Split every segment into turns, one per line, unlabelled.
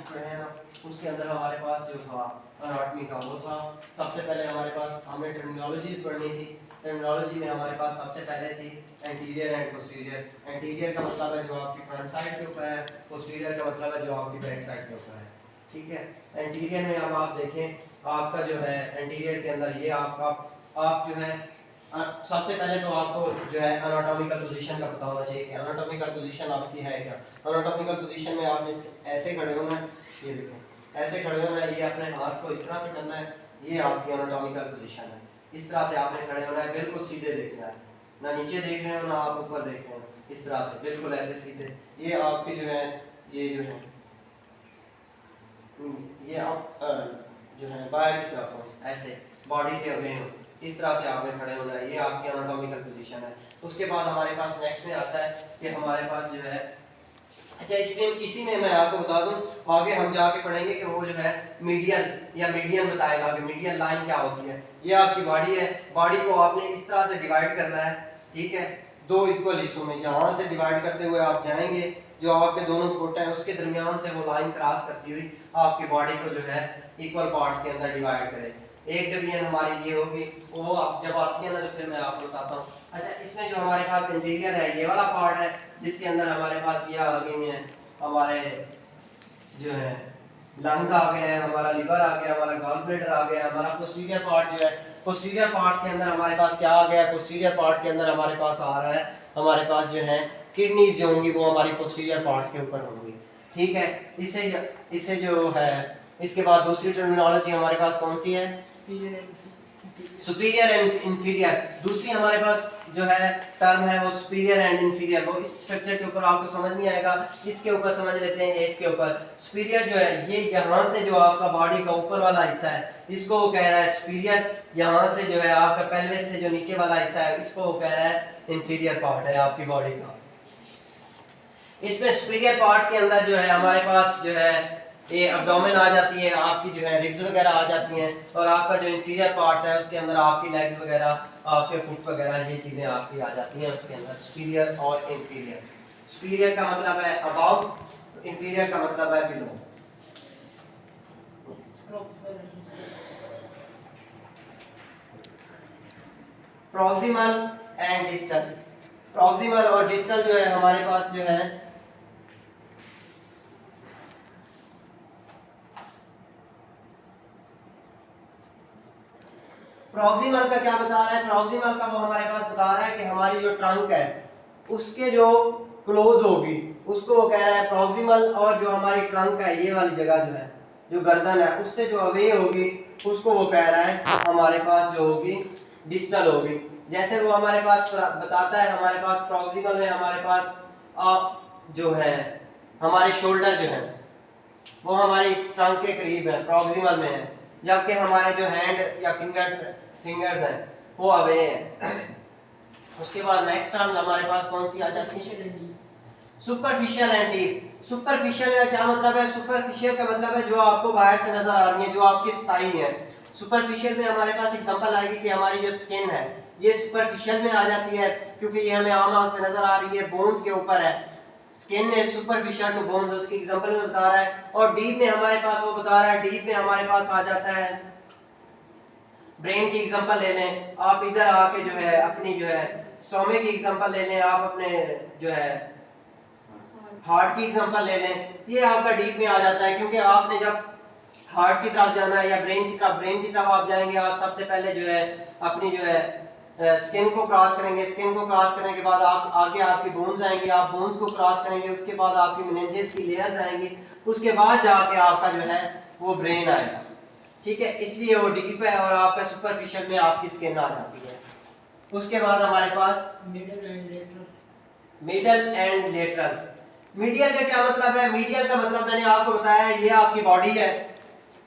Topics पढ़े हैं ना, उसके अंदर हमारे पास जो था एनाटॉमी का वो था। सबसे पहले हमारे पास हमें टर्मिनोलॉजीज पढ़नी थी। टर्मिनोलॉजी में हमारे पास सबसे पहले थी एंटीरियर एंड पोस्टीरियर। एंटीरियर का मतलब है जो आपकी फ्रंट साइड के ऊपर है, पोस्टीरियर का मतलब है जो आपकी बैक साइड के ऊपर है। ठीक है, एंटीरियर में अब आप देखें आपका जो है एंटीरियर के अंदर ये आप जो है सबसे पहले तो आपको जो है एनाटॉमिकल पोजीशन का पता होना चाहिए कि एनाटॉमिकल पोजीशन आपकी है क्या। एनाटॉमिकल पोजीशन में आपने ऐसे खड़े होना है, ये देखो ऐसे खड़े होना है, ये अपने हाथ को इस तरह से करना है, ये आपकी एनाटॉमिकल पोजीशन है। इस तरह से आपने खड़े होना है, बिल्कुल सीधे देखना है, ना नीचे देख रहे हो ना आप ऊपर देख रहे हो, इस तरह से बिल्कुल ऐसे सीधे। ये आपके जो है ये जो है ये आप जो है बाहर की तरफ हो, ऐसे बॉडी से अवे हो, इस तरह से आपने खड़े होना है, ये आपकी एनाटॉमिकल पोजीशन है। उसके बाद हमारे पास नेक्स्ट में आता है कि हमारे पास जो है अच्छा इसी में मैं आपको बता दूं, आगे हम जाके पढ़ेंगे कि वो जो है मीडियन या मीडियन बताएगा कि मीडियन लाइन क्या होती है। ये आपकी बॉडी है, बॉडी को आपने इस तरह से डिवाइड करना है, ठीक है, दो इक्वल हिस्सों में। यहाँ से डिवाइड करते हुए आप जाएंगे, जो आपके दोनों फुट हैं उसके दरमियान से वो लाइन क्रॉस करती हुई आपकी बॉडी को जो है इक्वल पार्ट्स के अंदर डिवाइड करे। एक डिवीजन हमारी ये होगी, वो आप जब आती है ना तो फिर मैं आपको बताता हूँ। अच्छा, इसमें जो हमारे पास इंटीरियर है, ये वाला पार्ट है जिसके अंदर हमारे पास ये आ गई है, हमारे जो है लंग्स आ गए हैं, हमारा लिवर आ गया, हमारा गॉल ब्लैडर आ गया, हमारा पोस्टीरियर पार्ट जो है, पोस्टीरियर पार्ट्स के अंदर हमारे पास क्या आ गया, पोस्टीरियर पार्ट के अंदर हमारे पास आ रहा है, हमारे पास जो है किडनीज जो होंगी वो हमारी पोस्टीरियर पार्ट्स के ऊपर होंगी। ठीक है, इससे जो है इसके बाद दूसरी टर्मिनोलॉजी हमारे पास कौन सी है, सुपीरियर एंड इंफीरियर। दूसरी हमारे पास जो है टर्म है वो सुपीरियर एंड इंफीरियर। वो इस स्ट्रक्चर के ऊपर आपको समझ नहीं आएगा, इसके ऊपर समझ लेते हैं, इसके ऊपर। सुपीरियर जो है ये यहाँ से जो आपका बॉडी का ऊपर वाला हिस्सा है इसको वो कह रहा है सुपीरियर, यहाँ से जो है आपका पेल्विस से जो नीचे वाला हिस्सा है इसको वो कह रहा है इंफीरियर पार्ट है आपकी बॉडी का। इसमें सुपीरियर पार्ट्स के अंदर जो है हमारे पास जो है ये एब्डोमेन आ जाती है, आपकी जो है रिब्स वगैरह आ जाती हैं, और आपका जो इंफीरियर पार्ट्स है उसके अंदर आपकी लेग्स वगैरह, आपके फुट वगैरह, ये चीज़ें आपकी आ जाती हैं उसके अंदर, सुपीरियर और इंफीरियर। सुपीरियर का मतलब है अबाव, इंफीरियर का मतलब है below. Proximal and distal. Proximal और डिस्टल जो है हमारे पास जो है प्रॉक्सिमल का क्या बता रहा है, प्रॉक्सिमल का वो हमारे पास बता रहा है कि हमारी जो ट्रंक है उसके जो क्लोज होगी उसको वो कह रहा है प्रॉक्सिमल, और जो हमारी ट्रंक है ये वाली जगह जो है जो गर्दन है उससे जो अवे होगी उसको वो कह रहा है हमारे पास जो होगी डिस्टल होगी। जैसे वो हमारे पास बताता है, हमारे पास प्रॉक्सिमल में हमारे पास जो है हमारे शोल्डर जो है वो हमारे इस ट्रंक के करीब है, प्रॉक्सिमल में है, जबकि हमारे जो हैंड या फिंगर्स हैं वो अवे हैं। उसके बाद नेक्स्ट टर्म हमारे पास कौन सी आ जाती है, सुपरफिशियल एंड डीप। सुपरफिशियल का क्या मतलब है, सुपरफिशियल का मतलब है जो आपको बाहर से नजर आ रही है, जो आपकी स्थाई है। सुपरफिशियल में हमारे पास एग्जांपल आएगी कि हमारी जो स्किन है ये सुपरफिशियल में आ जाती है, क्योंकि ये हमें आम आंख से नजर आ रही है, बोन्स के ऊपर है, स्किन में सुपरफिशियल टू बोन्स, उसकी एग्जांपल में बता रहा है। और डीप में हमारे पास वो बता रहा है, डीप में हमारे पास आ जाता है ब्रेन की एग्जांपल ले लें आप, इधर आके जो है अपनी जो है स्टोमक की एग्जांपल ले लें आप, अपने जो है हार्ट की एग्जांपल ले लें, ये आपका डीप में आ जाता है। क्योंकि आपने जब हार्ट की तरफ जाना है या ब्रेन की तरफ आप जाएंगे, आप सबसे पहले जो है अपनी जो है स्किन को क्रॉस करेंगे, स्किन को क्रॉस करने के बाद आप आगे आपकी बोन्स आएंगे, आप बोन्स को क्रॉस करेंगे, उसके बाद आपकी मेनिंजेस की लेयर्स आएंगी, उसके बाद जाके आपका जो है वो ब्रेन आएगा। ठीक है, इसलिए वो डीप है और आपका सुपरफिशियल में आपकी स्किन आ जाती है। उसके बाद हमारे पास मिडल एंड लेटरल। मीडियल का क्या मतलब है, मीडियल का मतलब मैंने आपको बताया, ये आपकी बॉडी है,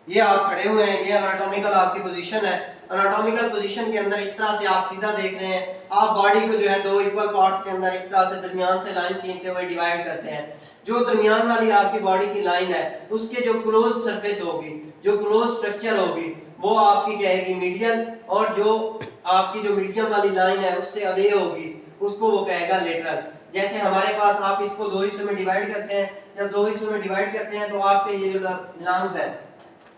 ये आप खड़े हुए हैं, ये एनाटॉमिकल आपकी पोजीशन है। एनाटॉमिकल पोजीशन के अंदर इस तरह से आप सीधा देख रहे हैं, आप बॉडी को जो है दो इक्वल पार्ट्स के अंदर इस तरह से दरमियान से लाइन खींचते हुए डिवाइड करते हैं। जो दरमियान वाली आपकी बॉडी की लाइन है उसके जो क्लोज सरफेस होगी, जो क्लोज स्ट्रक्चर होगी वो आपकी कहेगी मीडियल, और जो आपकी जो मीडियम वाली लाइन है उससे अवे होगी उसको वो कहेगा लेटरल। जैसे हमारे पास आप इसको दो हिस्सों में डिवाइड करते हैं, जब दो हिस्सों में डिवाइड करते हैं तो आपके ये जो लंग्स है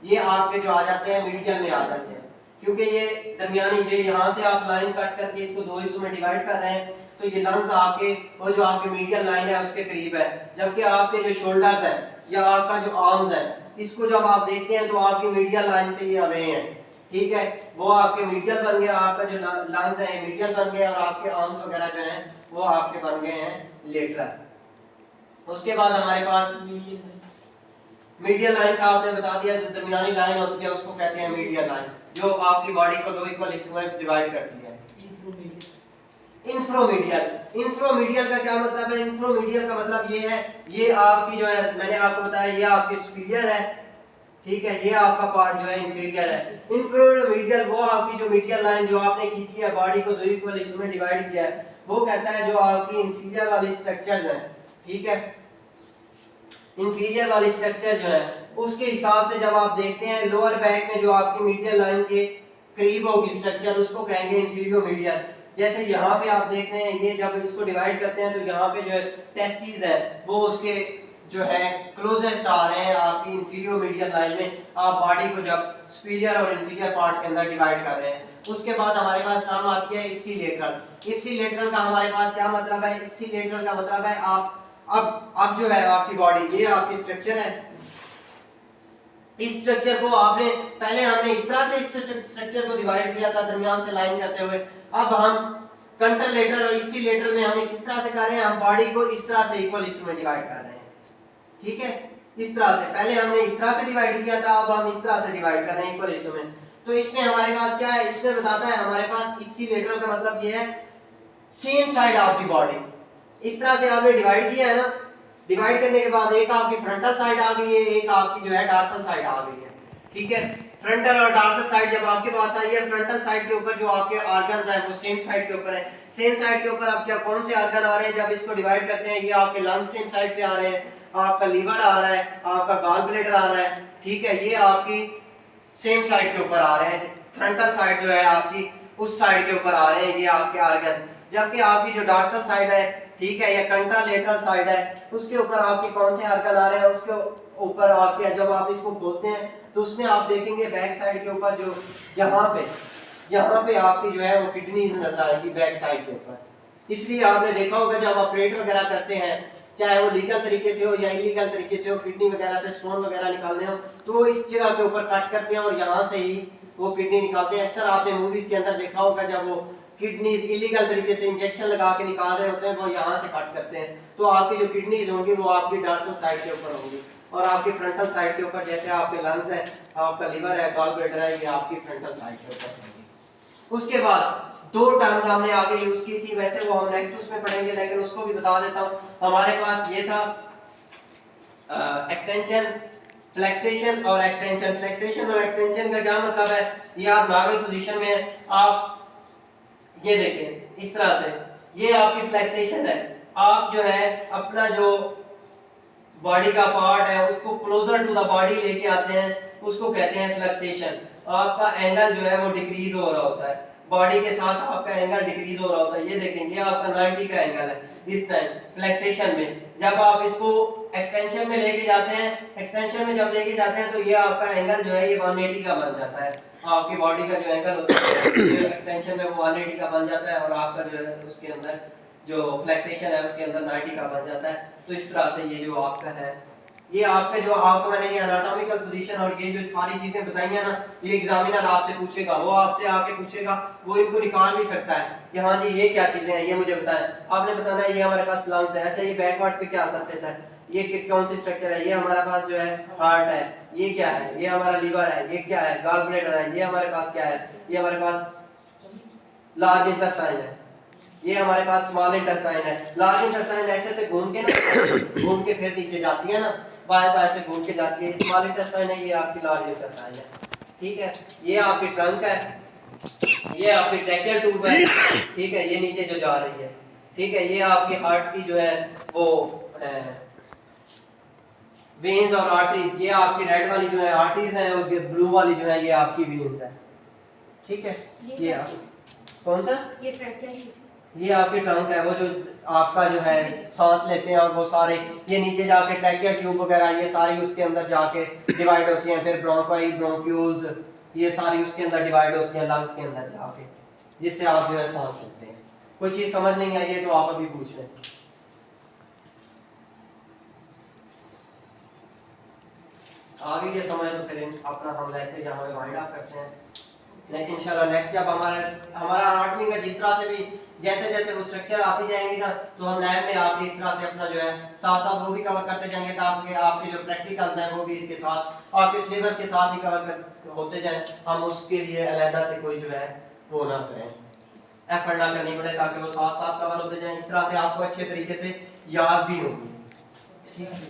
ये आपके जो आ जाते हैं मीडियम में आ जाते हैं, क्योंकि ये दरमियानी ये यहाँ से आप लाइन कट करके इसको दो हिस्सों में डिवाइड कर रहे हैं तो ये लंग्स आपके और जो आपकी मीडियम लाइन है उसके करीब है। जबकि आपके जो शोल्डर्स है या आपका जो आर्म्स है इसको जब आप देखते हैं तो आपकी मीडियम लाइन से ये अवे हैं, ठीक है, वो आपके मीडियम बन गए, आपका जो लंग्स है मीडियम बन गए और आपके आर्म्स वगैरह जो हैं वो आपके बन गए हैं लेटरल। उसके बाद हमारे पास मीडियल लाइन का आपने बता दिया, जो दरमियानी लाइन होती है उसको कहते हैं मीडियल लाइन, जो आपकी बॉडी को दो इक्वल हिस्सों में डिवाइड करती है। इंफ्रोमीडियल का क्या मतलब है? इंफ्रोमीडियल का मतलब ये है, ये आपकी जो है मैंने आपको बताया ये आपकी सुपीरियर है, ठीक है, ये आपका पार्ट जो है इंफीरियर है। इंफ्रोमीडियल वो आपकी जो मीडियल लाइन जो आपने खींची है बॉडी को दो इक्वल हिस्सों में डिवाइड किया है वो कहता है जो आपकी इंफीरियर वाली स्ट्रक्चर्स हैं, ठीक है, इंफीरियर वाली स्ट्रक्चर जो है उसके हिसाब से जब आप देखते हैं लोअर बैक में जो आपकी मीडियल लाइन के करीब होगी स्ट्रक्चर उसको कहेंगे इंफीरियोमीडियल। जैसे यहाँ पे आप देख रहे हैं ये जब इसको डिवाइड करते हैं तो यहाँ पे जो है टेस्टिस है वो उसके जो है क्लोजेस्ट आ रहे हैं आपकी इंफीरियोमीडियल लाइन में, आप बॉडी को जब सुपीरियर और इंफीरियर पार्ट के अंदर डिवाइड कर रहे हैं। उसके बाद हमारे पास टर्म आती है इप्सिलेटरल। इप्सिलेटरल का हमारे पास क्या मतलब है? इप्सिलेटरल का मतलब है आप अब जो है आपकी बॉडी ये आपकी स्ट्रक्चर है, इस स्ट्रक्चर को आपने पहले हमने इस तरह से इस स्ट्रक्चर को डिवाइड किया था दरमियान से लाइन करते हुए, अब हम कंट्रोलेटर और इप्सिलेटरल में हमें किस तरह से कर रहे हैं? हम बॉडी को इस तरह से इक्वल हिस्सों में डिवाइड कर रहे हैं, ठीक है, इस तरह से। पहले हमने इस तरह से डिवाइड किया था, अब हम इस तरह से डिवाइड कर रहे हैं इक्वल हिस्सों में। तो इसमें हमारे पास क्या है? इसमें बताता है हमारे पास इप्सिलेटरल का मतलब ये है same side of the body. इस तरह से आपने डिवाइड किया है ना, डिवाइड करने के बाद एक आपकी फ्रंटल साइड आ गई है, एक आपकी जो है डॉर्सल साइड आ गई है, ठीक है। फ्रंटल और डॉर्सल साइड जब आपके पास आई है, फ्रंटल साइड के ऊपर जो आपके ऑर्गन्स हैं वो सेम साइड के ऊपर है। सेम साइड के ऊपर अब क्या कौन से ऑर्गन आ रहे हैं जब इसको डिवाइड करते हैं? ये आपके लंग्स सेम साइड पे आ रहे हैं, आपका लीवर आ रहा है, आपका गॉल ब्लैडर आ रहा है, ठीक है, ये आपकी सेम साइड के ऊपर आ रहे हैं। फ्रंटल साइड जो है आपकी उस साइड के ऊपर आ रहे हैं ये आपके ऑर्गन। जबकि आपकी जो डॉर्सल साइड है, ठीक है, या कंट्रालेटरल साइड है, उसके ऊपर आपके कौन से ऑर्गन आ रहे हैं? उसके ऊपर आपके जब आप इसको खोलते हैं तो उसमें आप देखेंगे बैक साइड के ऊपर जो यहाँ पे आपकी जो है वो किडनीज नजर आएगी बैक साइड के ऊपर। इसलिए आपने देखा होगा जब ऑपरेट वगैरह करते हैं, चाहे वो लीगल तरीके से हो या इलीगल तरीके से हो, किडनी वगैरह से स्टोन वगैरह निकालने हो तो इस जगह के ऊपर कट करते हैं और यहाँ से ही वो किडनी निकालते हैं। अक्सर आपने मूवीज के अंदर देखा होगा जब वो किडनीज इलीगल तरीके से इंजेक्शन लगा के निकाल रहे होते हैं वो यहाँ से कट करते हैं, तो आपकी जो किडनीज होंगी वो आपकी डॉर्सल साइड के ऊपर होंगी और आपकी फ्रंटल साइड के ऊपर जैसे आपके लंग्स है, आपका लीवर है, गॉल ब्लैडर है, ये आपकी फ्रंटल साइड के ऊपर होंगी। उसके बाद दो टर्म्स हमने आगे यूज की थी, वैसे वो हम नेक्स्ट उसमें पढ़ेंगे लेकिन उसको भी बता देता हूँ। हमारे पास ये था एक्सटेंशन, फ्लेक्सेशन और एक्सटेंशन। फ्लेक्सेशन और एक्सटेंशन का क्या मतलब है? ये आप नॉर्मल पोजीशन में आप ये देखें इस तरह से, ये आपकी फ्लेक्सेशन है, आप जो है अपना जो बॉडी का पार्ट है उसको क्लोजर टू द बॉडी लेके आते हैं, उसको कहते हैं फ्लेक्सेशन। आपका एंगल जो है वो डिक्रीज हो रहा होता है, बॉडी के साथ आपका एंगल डिक्रीज हो रहा होता है। ये देखें ये आपका 90 का एंगल है इस टाइम फ्लेक्सेशन में। जब आप इसको एक्सटेंशन में लेके जाते हैं, एक्सटेंशन में जब लेके जाते हैं तो ये आपका एंगल जो है ये 180 का बन जाता है। आपकी बॉडी का जो एंगल होता है एक्सटेंशन में वो 180 का बन जाता है और आपका जो है उसके अंदर जो फ्लेक्सेशन है उसके अंदर 90 का बन जाता है। तो इस तरह से ये जो आपका है, ये आपके जो आपको मैंने ये एनाटॉमिकल पोजीशन और ये जो सारी चीजें बताई हैं ना, ये एग्जामिनर आपसे पूछेगा, वो आपसे आके पूछेगा, वो इनको निकाल भी सकता है कि हाँ जी ये क्या चीजें हैं, ये मुझे बताएं। आपने बताना है ये हमारे पास लंग्स है, अच्छा ये बैकवर्ड पे क्या सरफेस है, ये कौन सी स्ट्रक्चर है, ये हमारे पास जो है हार्ट है, ये क्या है, ये हमारा लीवर है, ये क्या है, गॉल ब्लैडर है, ये हमारे पास क्या है, ये हमारे पास लार्ज इंटेस्टाइन है, ये हमारे पास स्मॉल इंटेस्टाइन है। लार्ज इंटेस्टाइन ऐसे से घूम के ना घूम के फिर नीचे जाती है ना, बाहर से घूम के जाती है। स्मॉल इंटेस्टाइन है, ये आपकी लार्ज इंटेस्टाइन है, ठीक है। ये आपकी ट्रंक है, ये आपकी ट्रैकियल ट्यूब है, ठीक है, ये नीचे जो जा रही है, ठीक है। ये आपकी हार्ट की जो है वो वेन्स और आर्टरीज, ये आपकी रेड वाली जो है आर्टरीज है और ब्लू वाली जो है ये आपकी वेन्स है, ठीक है। ये कौन सा? ये आपकी ट्रंक है, वो जो आपका जो है सांस लेते हैं और वो सारे ये नीचे जाके ट्रैकिया ट्यूब वगैरह ये सारी उसके अंदर जाके डिवाइड होती हैं, फिर ब्रोंकाई ब्रोंक्यूल्स ये सारी उसके अंदर डिवाइड होती हैं लंग्स के अंदर जाके, जिससे आप जो है सांस लेते हैं। कोई चीज़ समझ नहीं आई है तो आप अभी पूछ लें। आगे ये समझ तो फिर अपना हम लेक्चर यहाँ पे वाइंड अप करते हैं। लेकिन इंशाल्लाह नेक्स्ट जब हमारा एनाटॉमी का जिस तरह से भी जैसे जैसे वो स्ट्रक्चर आती जाएंगी ना, तो हम लैब में आप इस तरह से अपना जो है साथ साथ वो भी कवर करते जाएंगे, ताकि आपके जो प्रैक्टिकल्स हैं वो भी इसके साथ आपके सिलेबस के साथ ही कवर होते जाएं। हम उसके लिए अलहदा से कोई जो है वो ना करें, एफर्ट ना करनी पड़े, ताकि वो साथ साथ कवर होते जाएं। इस तरह से आपको अच्छे तरीके से याद भी होंगे। ठीक है।